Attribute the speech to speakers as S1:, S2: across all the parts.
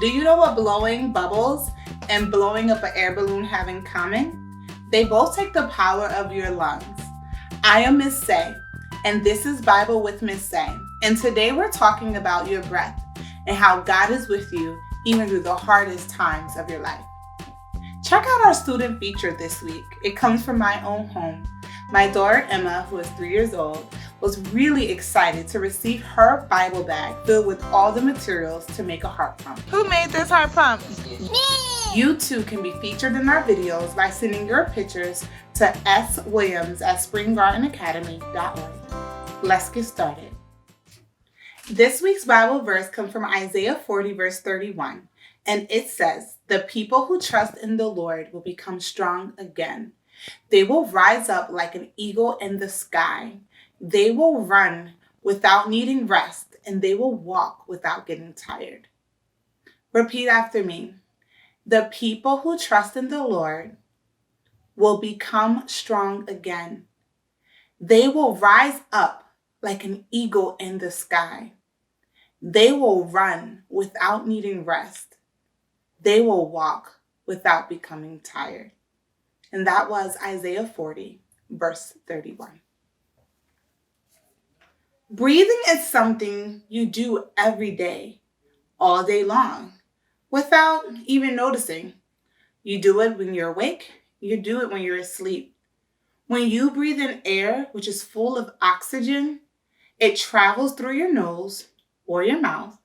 S1: Do you know what blowing bubbles and blowing up an air balloon have in common? They both take the power of your lungs. I am Miss Say, and this is Bible with Miss Say. And today we're talking about your breath and how God is with you even through the hardest times of your life. Check out our student feature this week. It comes from my own home. My daughter Emma, who is 3 years old, was really excited to receive her Bible bag filled with all the materials to make a heart pump.
S2: Who made this heart pump?
S3: Me!
S1: You too can be featured in our videos by sending your pictures to swilliams@springgardenacademy.org. Let's get started. This week's Bible verse comes from Isaiah 40, verse 31, and it says, "The people who trust in the Lord will become strong again. They will rise up like an eagle in the sky. They will run without needing rest, and they will walk without getting tired." Repeat after me. The people who trust in the Lord will become strong again. They will rise up like an eagle in the sky. They will run without needing rest. They will walk without becoming tired. And that was Isaiah 40, verse 31. Breathing is something you do every day, all day long, without even noticing. You do it when you're awake. You do it when you're asleep. When you breathe in air, which is full of oxygen, it travels through your nose or your mouth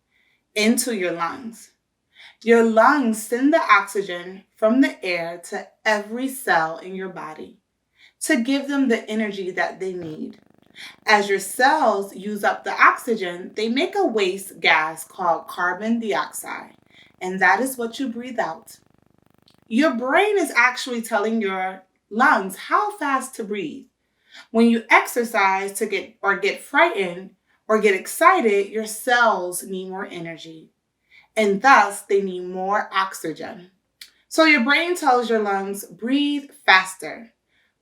S1: into your lungs. Your lungs send the oxygen from the air to every cell in your body to give them the energy that they need. As your cells use up the oxygen, they make a waste gas called carbon dioxide, and that is what you breathe out. Your brain is actually telling your lungs how fast to breathe. When you exercise to get frightened or get excited, your cells need more energy, and thus they need more oxygen. So your brain tells your lungs, breathe faster.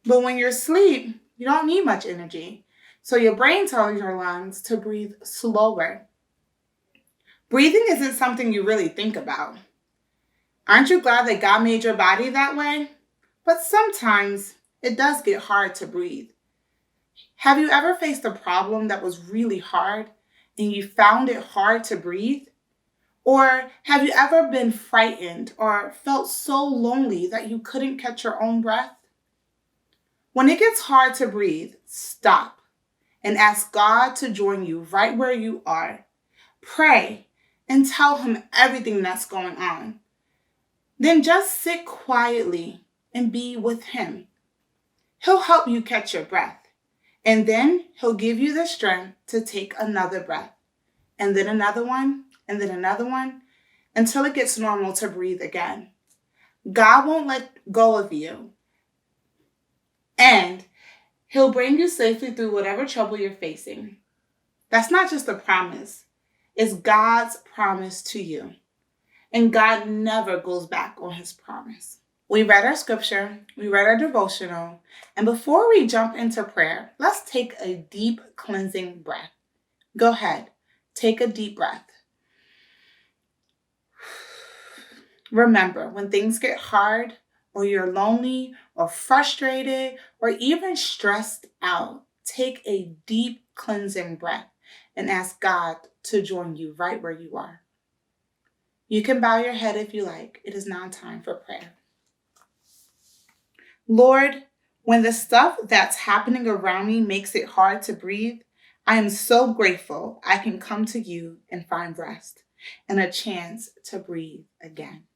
S1: But when you're asleep, you don't need much energy. So your brain tells your lungs to breathe slower. Breathing isn't something you really think about. Aren't you glad that God made your body that way? But sometimes it does get hard to breathe. Have you ever faced a problem that was really hard and you found it hard to breathe? Or have you ever been frightened or felt so lonely that you couldn't catch your own breath? When it gets hard to breathe, stop and ask God to join you right where you are. Pray and tell Him everything that's going on. Then just sit quietly and be with Him. He'll help you catch your breath. And then He'll give you the strength to take another breath. And then another one, and then another one, until it gets normal to breathe again. God won't let go of you. And He'll bring you safely through whatever trouble you're facing. That's not just a promise. It's God's promise to you. And God never goes back on His promise. We read our scripture, we read our devotional, and before we jump into prayer, let's take a deep cleansing breath. Go ahead, take a deep breath. Remember, when things get hard, or you're lonely, or frustrated, or even stressed out, take a deep cleansing breath and ask God to join you right where you are. You can bow your head if you like. It is now time for prayer. Lord, when the stuff that's happening around me makes it hard to breathe, I am so grateful I can come to you and find rest and a chance to breathe again.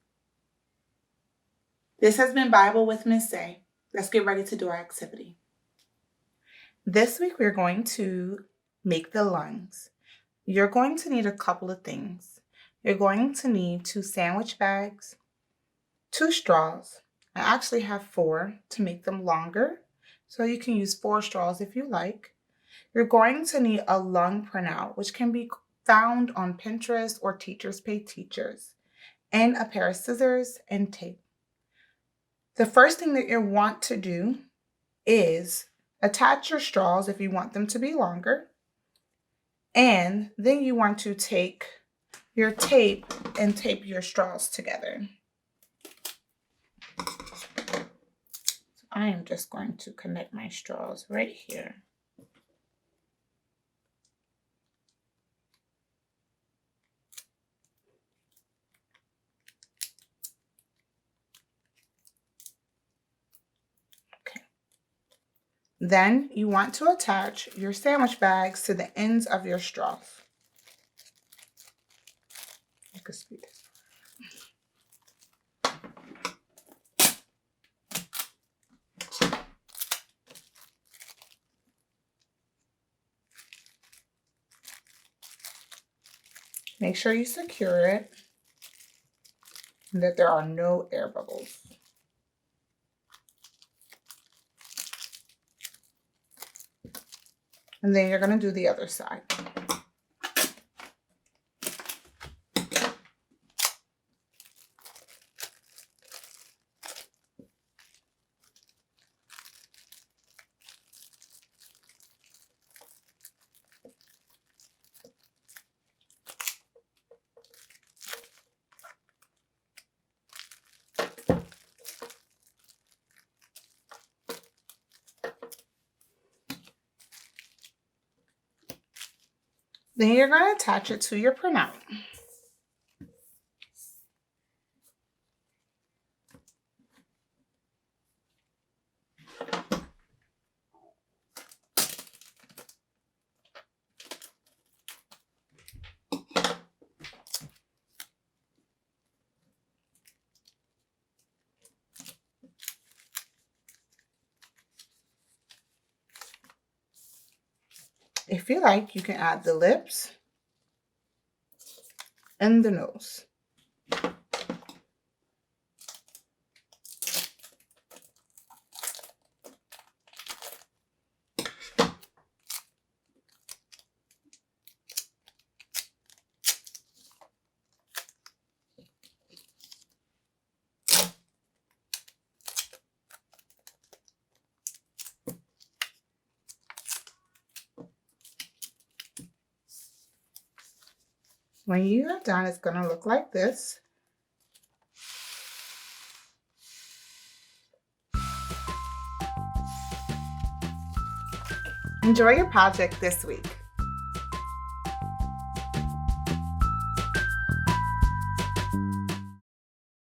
S1: This has been Bible with Miss Say. Let's get ready to do our activity. This week we're going to make the lungs. You're going to need a couple of things. You're going to need 2 sandwich bags, 2 straws. I actually have 4 to make them longer, so you can use 4 straws if you like. You're going to need a lung printout, which can be found on Pinterest or Teachers Pay Teachers, and a pair of scissors and tape. The first thing that you want to do is attach your straws if you want them to be longer, and then you want to take your tape and tape your straws together. I am just going to connect my straws right here. Okay. Then you want to attach your sandwich bags to the ends of your straws. You can speed this. Make sure you secure it and that there are no air bubbles. And then you're going to do the other side. Then you're going to attach it to your printout. If you like, you can add the lips and the nose. When you are done, it's going to look like this. Enjoy your project this week.